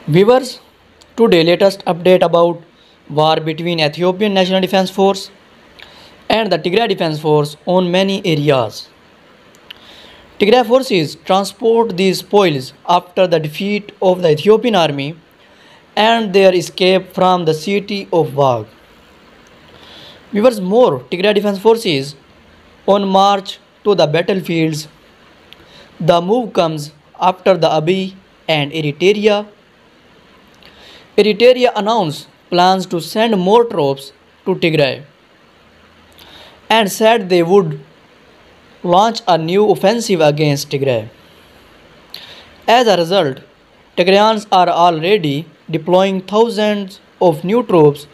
Viewers, today latest update about war between Ethiopian National Defense Force and the Tigray Defense Force on many areas. Tigray forces transport these spoils after the defeat of the Ethiopian army and their escape from the city of Wag. Viewers, more Tigray Defense Forces on march to the battlefields. The move comes after the Abiy and Eritrea announced plans to send more troops to Tigray and said they would launch a new offensive against Tigray. As a result, Tigrayans are already deploying thousands of new troops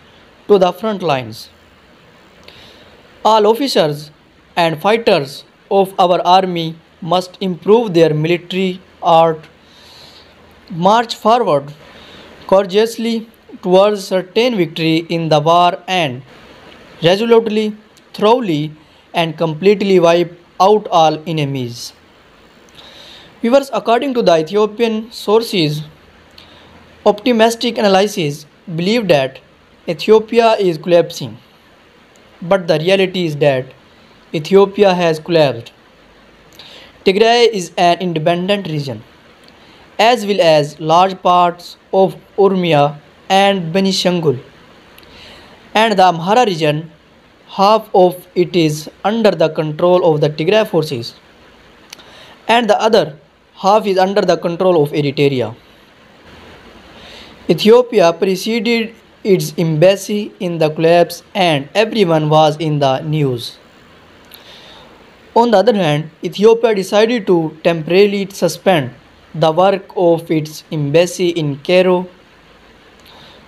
to the front lines. All officers and fighters of our army must improve their military art, march forward courageously towards certain victory in the war and resolutely, thoroughly, and completely wipe out all enemies. Viewers, according to the Ethiopian sources, optimistic analysis believe that Ethiopia is collapsing, but the reality is that Ethiopia has collapsed. Tigray is an independent region, as well as large parts of Oromia and Benishangul, and the Amhara region, half of it is under the control of the Tigray forces, and the other half is under the control of Eritrea. Ethiopia preceded its embassy in the collapse, and everyone was in the news. On the other hand, Ethiopia decided to temporarily suspend the work of its embassy in Cairo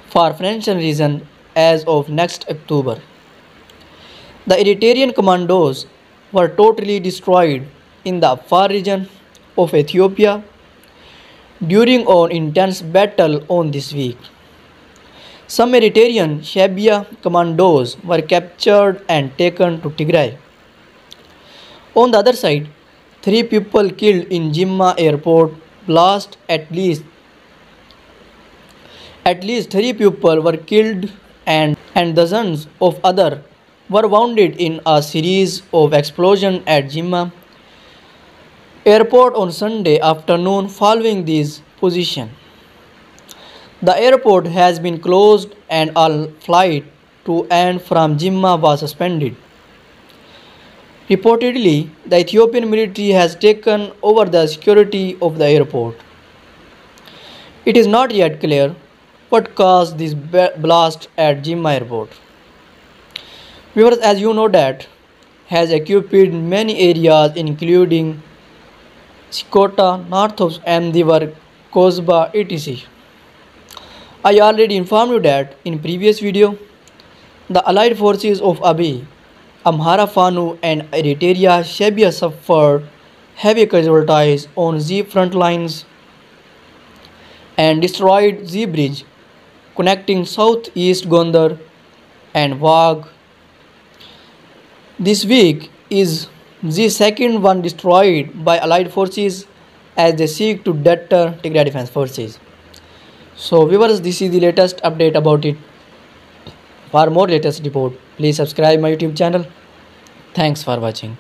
for financial reasons as of next October. The Eritrean commandos were totally destroyed in the far region of Ethiopia during an intense battle on this week. Some Eritrean Shabia commandos were captured and taken to Tigray. On the other side, 3 people killed in Jimma airport blast. At least 3 people were killed and dozens of others were wounded in a series of explosions at Jimma airport on Sunday afternoon following these positions. The airport has been closed and all flight to and from Jimma was suspended. Reportedly, the Ethiopian military has taken over the security of the airport. It is not yet clear what caused this blast at Jimma airport. Viewers, as you know that has occupied many areas including Sikota, north of Amdivar, Kozba, etc. I already informed you that in previous video, the allied forces of Abiy, Amhara Fanu and Eritrea Shabia suffered heavy casualties on Z front lines and destroyed Z bridge connecting southeast Gondar and Wag. This week is the second one destroyed by allied forces as they seek to deter Tigray Defense Forces. So viewers, this is the latest update about it. For more latest report, please subscribe my YouTube channel. Thanks for watching.